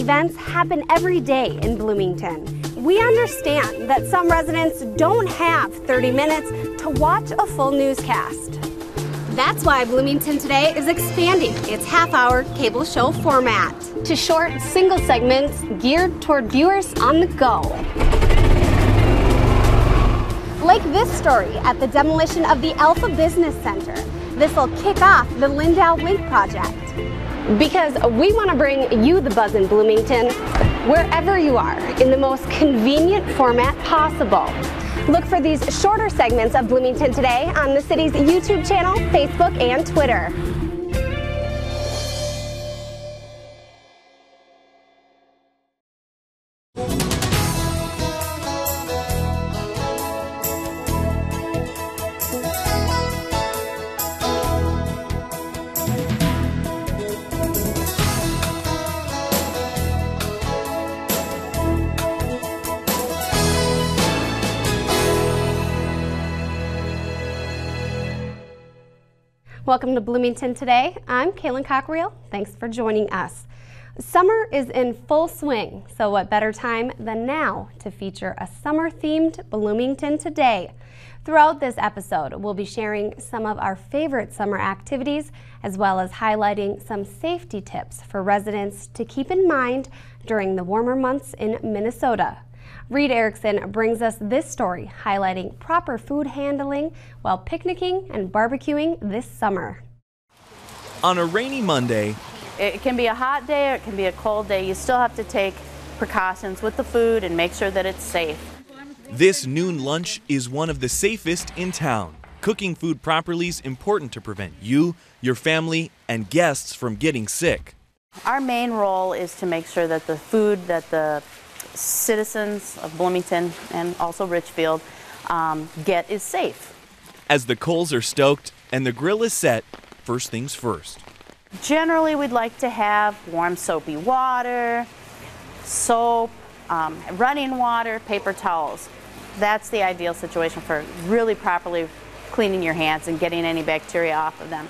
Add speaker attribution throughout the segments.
Speaker 1: events happen every day in Bloomington. We understand that some residents don't have 30 minutes to watch a full newscast. That's why Bloomington Today is expanding its half-hour cable show format to short, single segments geared toward viewers on the go. Like this story at the demolition of the Alpha Business Center. This will kick off the Lindau Link project. Because we want to bring you the buzz in Bloomington wherever you are in the most convenient format possible. Look for these shorter segments of Bloomington Today on the city's YouTube channel, Facebook, and Twitter. Welcome to Bloomington Today. I'm Kaylin Cockrell. Thanks for joining us. Summer is in full swing, so what better time than now to feature a summer-themed Bloomington Today. Throughout this episode, we'll be sharing some of our favorite summer activities, as well as highlighting some safety tips for residents to keep in mind during the warmer months in Minnesota. Reed Erickson brings us this story highlighting proper food handling while picnicking and barbecuing this summer.
Speaker 2: On a rainy Monday,
Speaker 3: it can be a hot day or it can be a cold day. You still have to take precautions with the food and make sure that it's safe.
Speaker 2: This noon lunch is one of the safest in town. Cooking food properly is important to prevent you, your family, and guests from getting sick.
Speaker 3: Our main role is to make sure that the food that the citizens of Bloomington and also Richfield get is safe.
Speaker 2: As the coals are stoked and the grill is set, first things first.
Speaker 3: Generally, we'd like to have warm soapy water, soap, running water, paper towels. That's the ideal situation for really properly cleaning your hands and getting any bacteria off of them.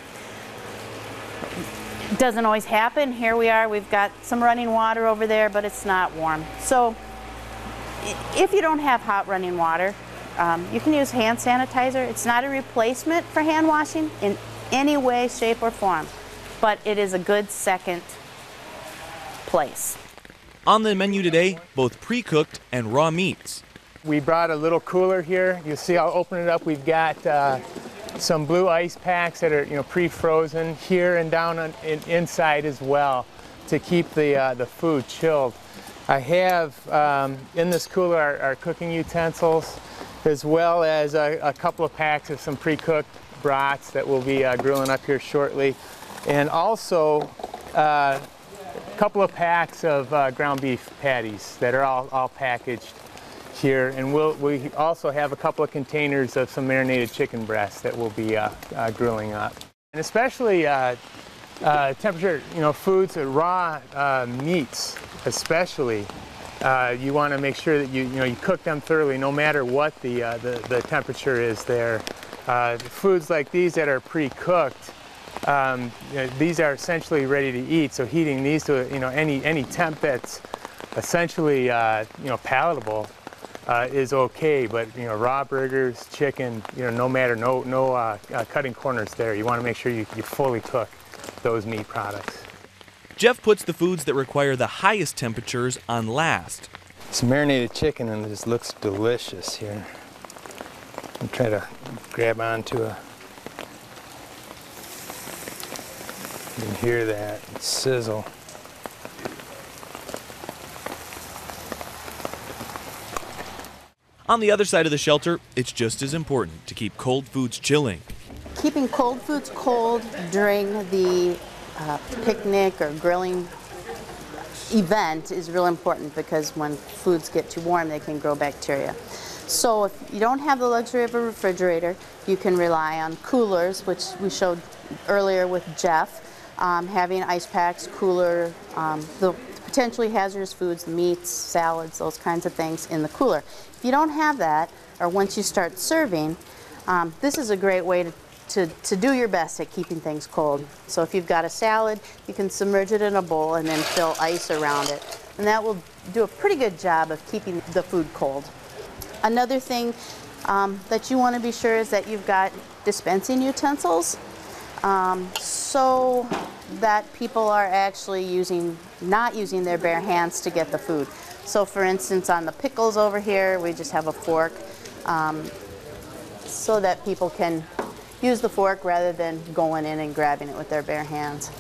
Speaker 3: Doesn't always happen. Here we are, we've got some running water over there, but it's not warm. So if you don't have hot running water, you can use hand sanitizer. It's not a replacement for hand washing in any way, shape, or form, but it is a good second place.
Speaker 2: On the menu today, both pre-cooked and raw meats.
Speaker 4: We brought a little cooler here. You'll see, I'll open it up. We've got some blue ice packs that are pre-frozen here and down inside as well to keep the food chilled. I have in this cooler our cooking utensils, as well as a couple of packs of some pre-cooked brats that we'll be grilling up here shortly, and also a couple of packs of ground beef patties that are all packaged here, and we also have a couple of containers of some marinated chicken breasts that we'll be grilling up. And especially temperature, foods, raw meats especially, you want to make sure that you cook them thoroughly, no matter what the temperature is there. Foods like these that are pre-cooked, these are essentially ready to eat. So heating these to any temp that's essentially palatable is okay, but raw burgers, chicken, no matter, no cutting corners there. You want to make sure you fully cook those meat products.
Speaker 2: Jeff puts the foods that require the highest temperatures on last.
Speaker 4: Some marinated chicken, and this looks delicious here. I'll try to grab onto a. You can hear that sizzle.
Speaker 2: On the other side of the shelter, it's just as important to keep cold foods chilling.
Speaker 3: Keeping cold foods cold during the picnic or grilling event is real important, because when foods get too warm, they can grow bacteria. So if you don't have the luxury of a refrigerator, you can rely on coolers, which we showed earlier with Jeff, having ice packs, cooler, the potentially hazardous foods, meats, salads, those kinds of things in the cooler. If you don't have that, or once you start serving, this is a great way to do your best at keeping things cold. So if you've got a salad, you can submerge it in a bowl and then fill ice around it. and that will do a pretty good job of keeping the food cold. Another thing that you want to be sure is that you've got dispensing utensils, so that people are actually not using their bare hands to get the food. So for instance, on the pickles over here, we just have a fork, so that people can use the fork rather than going in and grabbing it with their bare hands.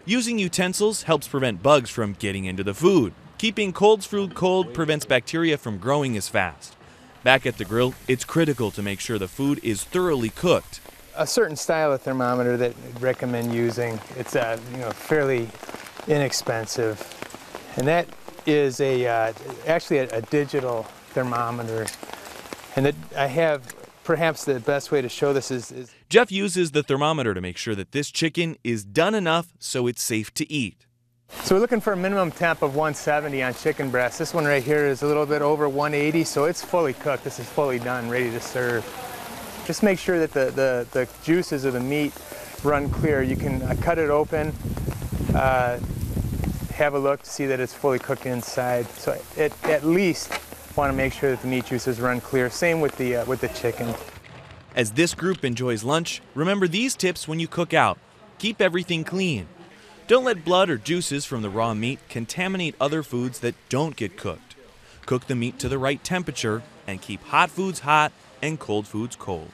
Speaker 2: Using utensils helps prevent bugs from getting into the food. Keeping cold food cold prevents bacteria from growing as fast. Back at the grill, it's critical to make sure the food is thoroughly cooked.
Speaker 4: A certain style of thermometer that I'd recommend using, it's fairly inexpensive, and that is actually a digital thermometer. And I have perhaps the best way to show this is
Speaker 2: Jeff uses the thermometer to make sure that this chicken is done enough so it's safe to eat.
Speaker 4: So we're looking for a minimum temp of 170 on chicken breast. This one right here is a little bit over 180, so it's fully cooked. This is fully done, ready to serve. Just make sure that the juices of the meat run clear. You can cut it open, have a look to see that it's fully cooked inside. So at least want to make sure that the meat juices run clear. Same with the chicken.
Speaker 2: As this group enjoys lunch, remember these tips when you cook out. Keep everything clean. Don't let blood or juices from the raw meat contaminate other foods that don't get cooked. Cook the meat to the right temperature and keep hot foods hot and cold foods cold.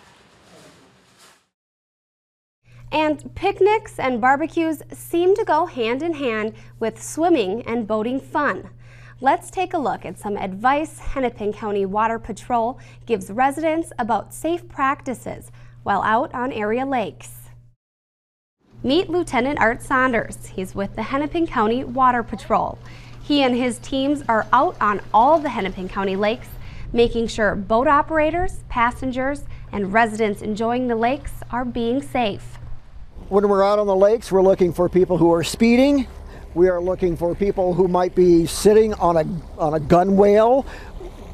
Speaker 1: And picnics and barbecues seem to go hand in hand with swimming and boating fun. Let's take a look at some advice Hennepin County Water Patrol gives residents about safe practices while out on area lakes. Meet Lieutenant Art Saunders. He's with the Hennepin County Water Patrol. He and his teams are out on all the Hennepin County lakes, making sure boat operators, passengers, and residents enjoying the lakes are being safe.
Speaker 5: When we're out on the lakes, we're looking for people who are speeding. We are looking for people who might be sitting on a gunwale.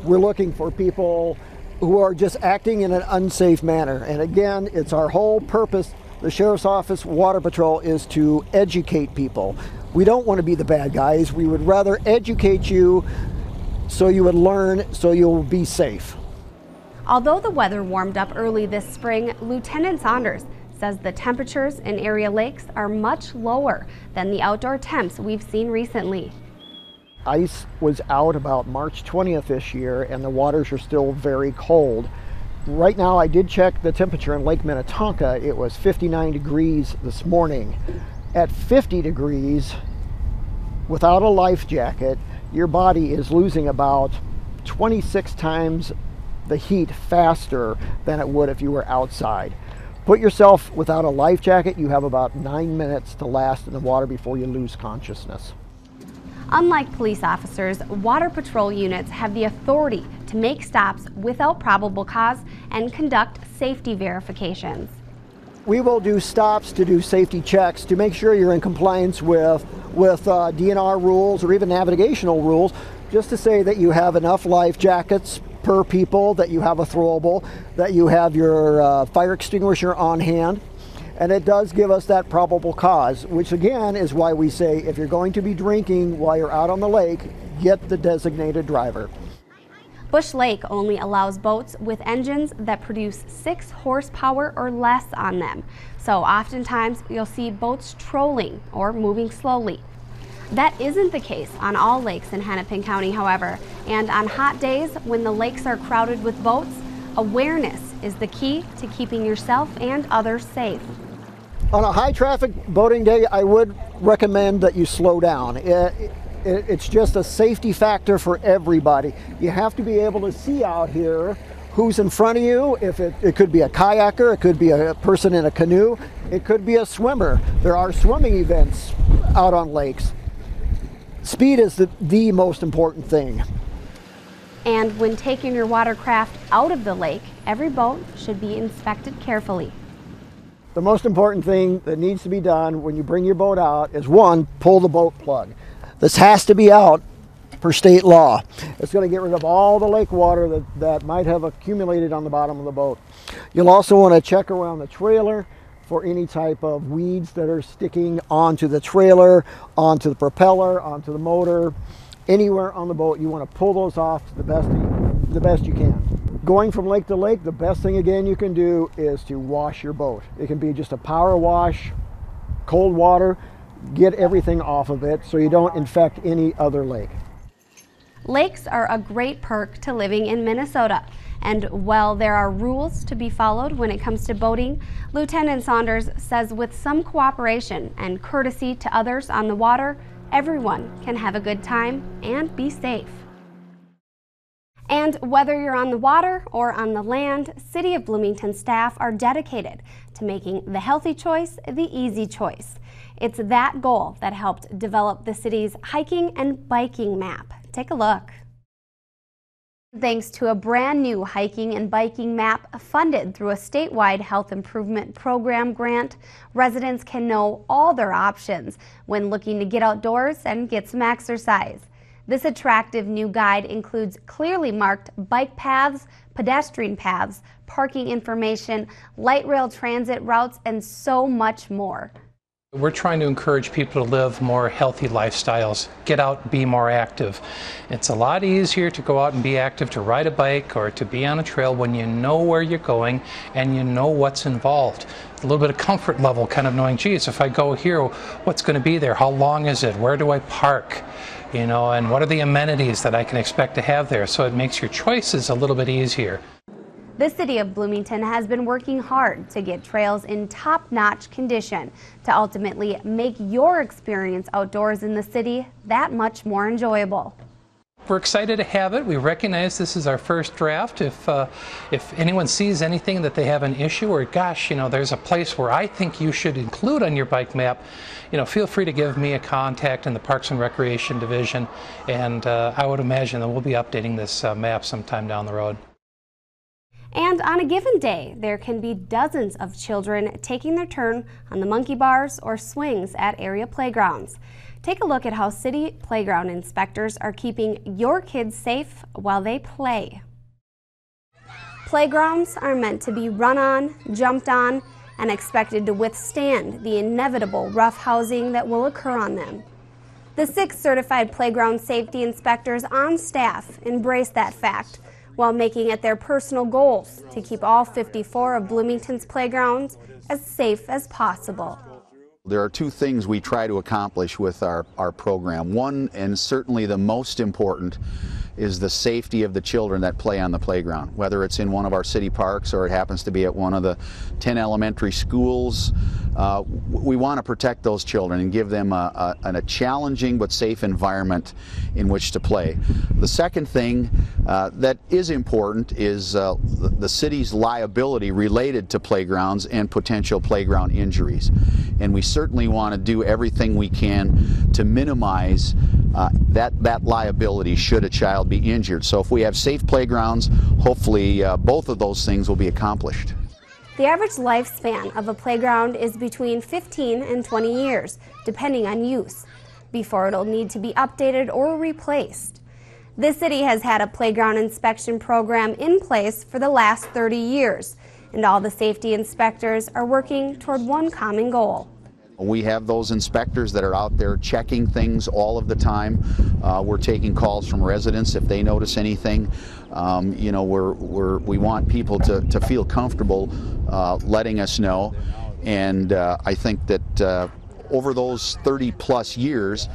Speaker 5: We're looking for people who are just acting in an unsafe manner. And again, it's our whole purpose. The Sheriff's Office Water Patrol is to educate people. We don't want to be the bad guys. We would rather educate you so you would learn, so you'll be safe.
Speaker 1: Although the weather warmed up early this spring, Lieutenant Saunders says the temperatures in area lakes are much lower than the outdoor temps we've seen recently.
Speaker 5: Ice was out about March 20th this year, and the waters are still very cold. Right now, I did check the temperature in Lake Minnetonka. It was 59 degrees this morning. At 50 degrees, without a life jacket, your body is losing about 26 times the heat faster than it would if you were outside. Put yourself without a life jacket, you have about 9 minutes to last in the water before you lose consciousness.
Speaker 1: Unlike police officers, water patrol units have the authority to make stops without probable cause and conduct safety verifications.
Speaker 5: We will do stops to do safety checks to make sure you're in compliance with DNR rules or even navigational rules, just to say that you have enough life jackets per people, that you have a throwable, that you have your fire extinguisher on hand. And it does give us that probable cause, which again is why we say if you're going to be drinking while you're out on the lake, get the designated driver.
Speaker 1: Bush Lake only allows boats with engines that produce 6 horsepower or less on them. So oftentimes you'll see boats trolling or moving slowly. That isn't the case on all lakes in Hennepin County, however, and on hot days when the lakes are crowded with boats, awareness is the key to keeping yourself and others safe.
Speaker 5: On a high traffic boating day, I would recommend that you slow down. It's just a safety factor for everybody. You have to be able to see out here who's in front of you. If it could be a kayaker, it could be a person in a canoe, it could be a swimmer. There are swimming events out on lakes. Speed is the most important thing.
Speaker 1: And when taking your watercraft out of the lake, every boat should be inspected carefully.
Speaker 5: The most important thing that needs to be done when you bring your boat out is, one, pull the boat plug. This has to be out per state law. It's going to get rid of all the lake water that might have accumulated on the bottom of the boat. You'll also want to check around the trailer for any type of weeds that are sticking onto the trailer, onto the propeller, onto the motor. Anywhere on the boat, you want to pull those off the best you can. Going from lake to lake, the best thing again you can do is to wash your boat. It can be just a power wash, cold water, get everything off of it so you don't infect any other lake.
Speaker 1: Lakes are a great perk to living in Minnesota. And while there are rules to be followed when it comes to boating, Lieutenant Saunders says with some cooperation and courtesy to others on the water, everyone can have a good time and be safe. And whether you're on the water or on the land, City of Bloomington staff are dedicated to making the healthy choice the easy choice. It's that goal that helped develop the city's hiking and biking map. Take a look. Thanks to a brand new hiking and biking map funded through a statewide health improvement program grant, residents can know all their options when looking to get outdoors and get some exercise. This attractive new guide includes clearly marked bike paths, pedestrian paths, parking information, light rail transit routes, and so much more.
Speaker 6: We're trying to encourage people to live more healthy lifestyles, get out, be more active. It's a lot easier to go out and be active, to ride a bike or to be on a trail when you know where you're going and you know what's involved. A little bit of comfort level, kind of knowing, geez, if I go here, what's going to be there? How long is it? Where do I park? You know, and what are the amenities that I can expect to have there? So it makes your choices a little bit easier.
Speaker 1: The City of Bloomington has been working hard to get trails in top-notch condition to ultimately make your experience outdoors in the city that much more enjoyable.
Speaker 6: We're excited to have it. We recognize this is our first draft. If anyone sees anything that they have an issue or, gosh, you know, there's a place where I think you should include on your bike map, you know, feel free to give me a contact in the Parks and Recreation Division, and I would imagine that we'll be updating this map sometime down the road.
Speaker 1: And on a given day, there can be dozens of children taking their turn on the monkey bars or swings at area playgrounds. Take a look at how city playground inspectors are keeping your kids safe while they play. Playgrounds are meant to be run on, jumped on, and expected to withstand the inevitable rough housing that will occur on them. The 6 certified playground safety inspectors on staff embrace that fact, while making it their personal goals to keep all 54 of Bloomington's playgrounds as safe as possible.
Speaker 7: There are 2 things we try to accomplish with our program. One, and certainly the most important, is the safety of the children that play on the playground, whether it's in one of our city parks or it happens to be at one of the 10 elementary schools. We want to protect those children and give them a challenging but safe environment in which to play. The second thing that is important is the city's liability related to playgrounds and potential playground injuries. And we certainly want to do everything we can to minimize that liability should a child be injured. So if we have safe playgrounds, hopefully both of those things will be accomplished.
Speaker 1: The average lifespan of a playground is between 15 and 20 years, depending on use, before it'll need to be updated or replaced. This city has had a playground inspection program in place for the last 30 years, and all the safety inspectors are working toward one common goal.
Speaker 7: We have those inspectors that are out there checking things all of the time. We're taking calls from residents if they notice anything. You know, we want people to feel comfortable letting us know. And I think that over those 30-plus years,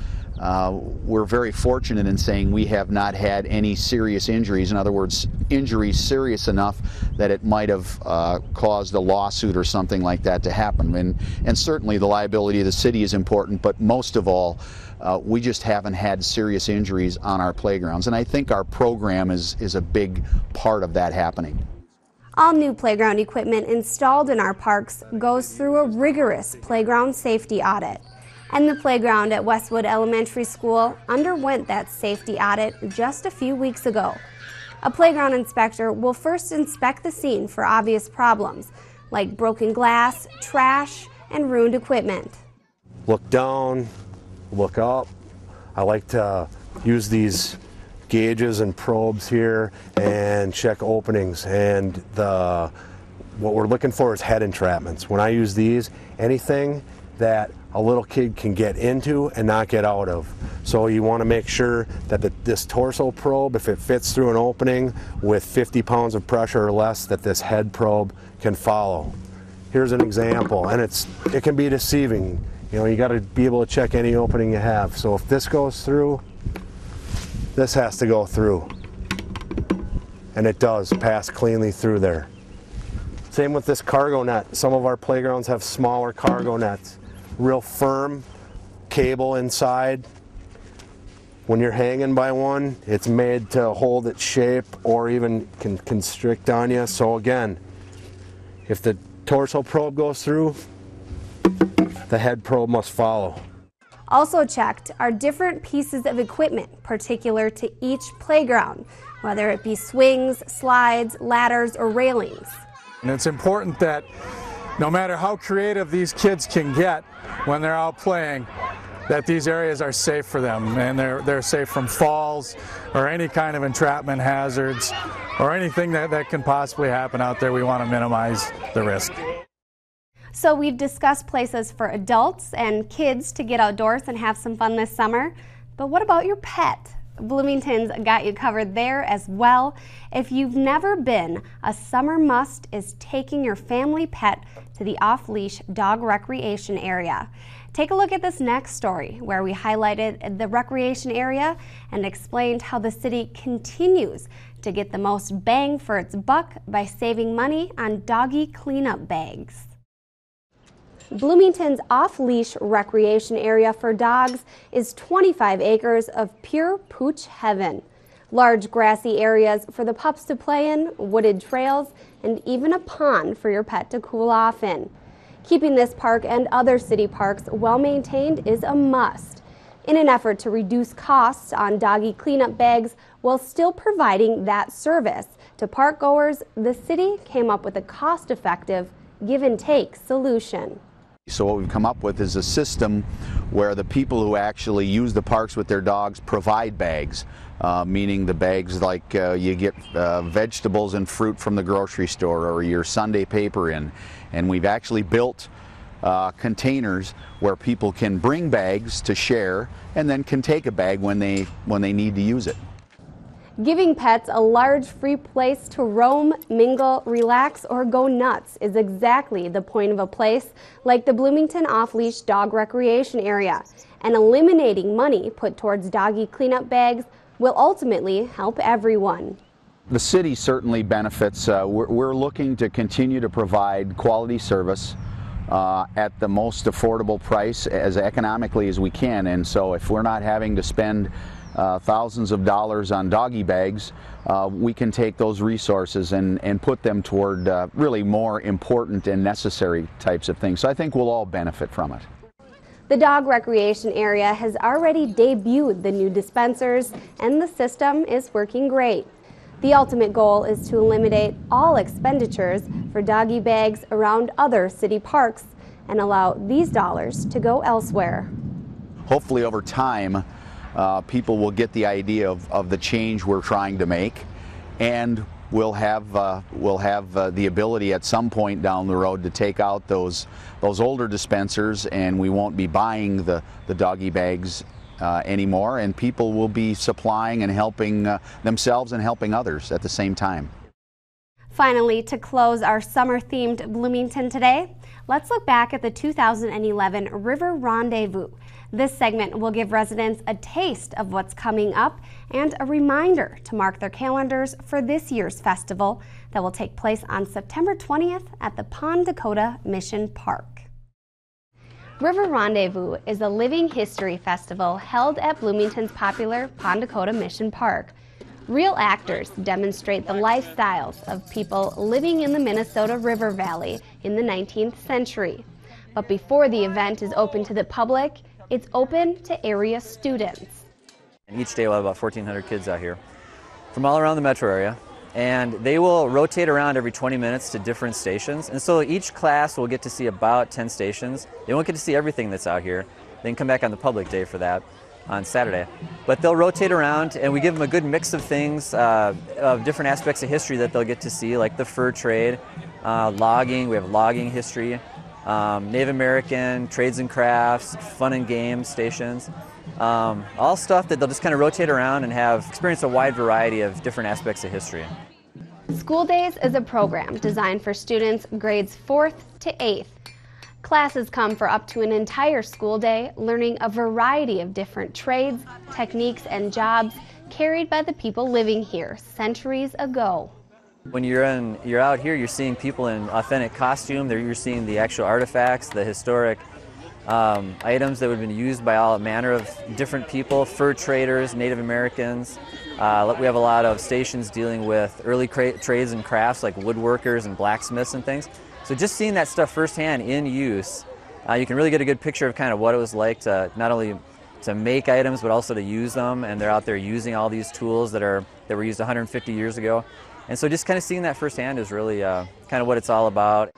Speaker 7: we're very fortunate in saying we have not had any serious injuries. In other words, injuries serious enough that it might have caused a lawsuit or something like that to happen. And certainly the liability of the city is important, but most of all, we just haven't had serious injuries on our playgrounds. And I think our program is a big part of that happening.
Speaker 1: All new playground equipment installed in our parks goes through a rigorous playground safety audit. And the playground at Westwood Elementary School underwent that safety audit just a few weeks ago. A playground inspector will first inspect the scene for obvious problems, like broken glass, trash, and ruined equipment.
Speaker 8: Look down, look up. I like to use these gauges and probes here and check openings, and what we're looking for is head entrapments. When I use these, anything that a little kid can get into and not get out of. So you want to make sure that this torso probe, if it fits through an opening with 50 pounds of pressure or less, that this head probe can follow. Here's an example, and it can be deceiving. You know, you got to be able to check any opening you have. So if this goes through, this has to go through. And it does pass cleanly through there. Same with this cargo net. Some of our playgrounds have smaller cargo nets. Real firm cable inside. When you're hanging by one, it's made to hold its shape or even can constrict on you. So again, if the torso probe goes through, the head probe must follow.
Speaker 1: Also checked are different pieces of equipment particular to each playground, whether it be swings, slides, ladders, or railings.
Speaker 9: And it's important that no matter how creative these kids can get when they're out playing, that these areas are safe for them, and they're safe from falls or any kind of entrapment hazards or anything that can possibly happen out there. We want to minimize the risk.
Speaker 1: So we've discussed places for adults and kids to get outdoors and have some fun this summer, but what about your pet? Bloomington's got you covered there as well. If you've never been, a summer must is taking your family pet to the off-leash dog recreation area. Take a look at this next story where we highlighted the recreation area and explained how the city continues to get the most bang for its buck by saving money on doggy cleanup bags. Bloomington's off-leash recreation area for dogs is 25 acres of pure pooch heaven. Large grassy areas for the pups to play in, wooded trails, and even a pond for your pet to cool off in. Keeping this park and other city parks well maintained is a must. In an effort to reduce costs on doggy cleanup bags while still providing that service to park goers, the city came up with a cost-effective give-and-take solution.
Speaker 7: So what we've come up with is a system where the people who actually use the parks with their dogs provide bags, meaning the bags like you get vegetables and fruit from the grocery store or your Sunday paper in. And we've actually built containers where people can bring bags to share and then can take a bag when they need to use it.
Speaker 1: Giving pets a large free place to roam, mingle, relax, or go nuts is exactly the point of a place like the Bloomington Off-Leash Dog Recreation Area, and eliminating money put towards doggy cleanup bags will ultimately help everyone.
Speaker 7: The city certainly benefits. We're looking to continue to provide quality service at the most affordable price as economically as we can, and so if we're not having to spend thousands of dollars on doggy bags, we can take those resources and put them toward really more important and necessary types of things. So I think we'll all benefit from it.
Speaker 1: The dog recreation area has already debuted the new dispensers, and the system is working great. The ultimate goal is to eliminate all expenditures for doggy bags around other city parks and allow these dollars to go elsewhere.
Speaker 7: Hopefully over time, people will get the idea of the change we're trying to make, and we'll have the ability at some point down the road to take out those older dispensers, and we won't be buying the doggy bags anymore, and people will be supplying and helping themselves and helping others at the same time.
Speaker 1: Finally, to close our summer-themed Bloomington today, let's look back at the 2011 River Rendezvous. This segment will give residents a taste of what's coming up and a reminder to mark their calendars for this year's festival that will take place on September 20th at the Pond Dakota Mission Park. River Rendezvous is a living history festival held at Bloomington's popular Pond Dakota Mission Park. Real actors demonstrate the lifestyles of people living in the Minnesota River Valley in the 19th century. But before the event is open to the public, it's open to area students.
Speaker 10: And each day we'll have about 1,400 kids out here from all around the metro area, and they will rotate around every 20 minutes to different stations, and so each class will get to see about 10 stations. They won't get to see everything that's out here. They can come back on the public day for that on Saturday. But they'll rotate around, and we give them a good mix of things, of different aspects of history that they'll get to see, like the fur trade, logging. We have logging history. Native American, trades and crafts, fun and games stations. All stuff that they'll just kind of rotate around and have experience a wide variety of different aspects of history.
Speaker 1: School Days is a program designed for students grades 4th to 8th. Classes come for up to an entire school day, learning a variety of different trades, techniques, and jobs carried by the people living here centuries ago.
Speaker 10: When you're out here, you're seeing people in authentic costume. You're seeing the actual artifacts, the historic items that would have been used by all manner of different people, fur traders, Native Americans. We have a lot of stations dealing with early trades and crafts like woodworkers and blacksmiths and things. So just seeing that stuff firsthand in use, you can really get a good picture of kind of what it was like to not only to make items but also to use them, and they're out there using all these tools that were used 150 years ago. And so just kind of seeing that firsthand is really kind of what it's all about.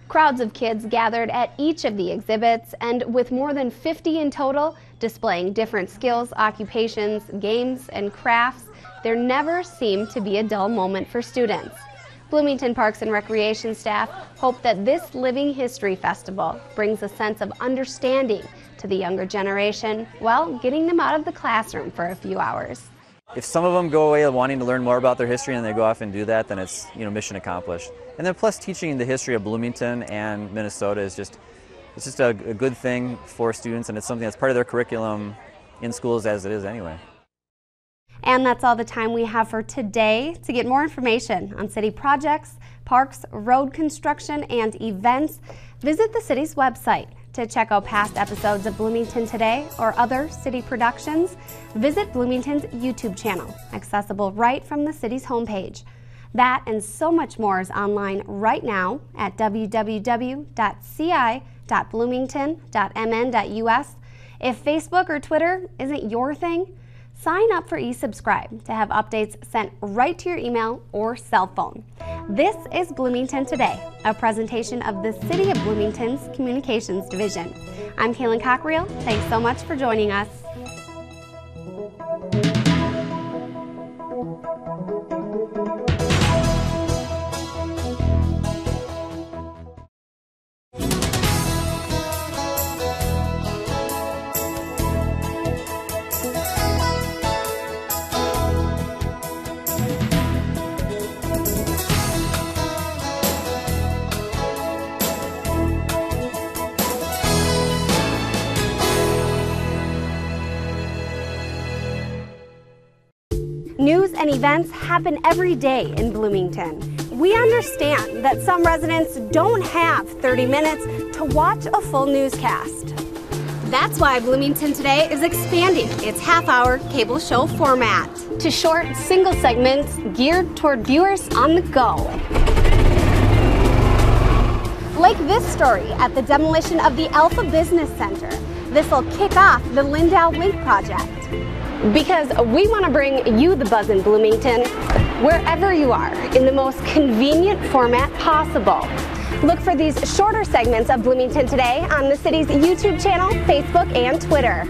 Speaker 1: Crowds of kids gathered at each of the exhibits, and with more than 50 in total, displaying different skills, occupations, games, and crafts, there never seemed to be a dull moment for students. Bloomington Parks and Recreation staff hope that this Living History Festival brings a sense of understanding to the younger generation while getting them out of the classroom for a few hours.
Speaker 10: If some of them go away wanting to learn more about their history and they go off and do that, then it's mission accomplished. And then plus teaching the history of Bloomington and Minnesota is just a good thing for students, and it's something that's part of their curriculum in schools as it is anyway.
Speaker 1: And that's all the time we have for today. To get more information on city projects, parks, road construction, and events, visit the city's website. To check out past episodes of Bloomington Today or other city productions, visit Bloomington's YouTube channel, accessible right from the city's homepage. That and so much more is online right now at www.ci.bloomington.mn.us. If Facebook or Twitter isn't your thing, sign up for eSubscribe to have updates sent right to your email or cell phone. This is Bloomington Today, a presentation of the City of Bloomington's Communications Division. I'm Kaylin Cockreal. Thanks so much for joining us. News and events happen every day in Bloomington. We understand that some residents don't have 30 minutes to watch a full newscast. That's why Bloomington Today is expanding its half-hour cable show format to short, single segments geared toward viewers on the go. Like this story at the demolition of the Alpha Business Center. This will kick off the Lindau Link project. Because we want to bring you the buzz in Bloomington wherever you are in the most convenient format possible. Look for these shorter segments of Bloomington Today on the city's YouTube channel, Facebook, and Twitter.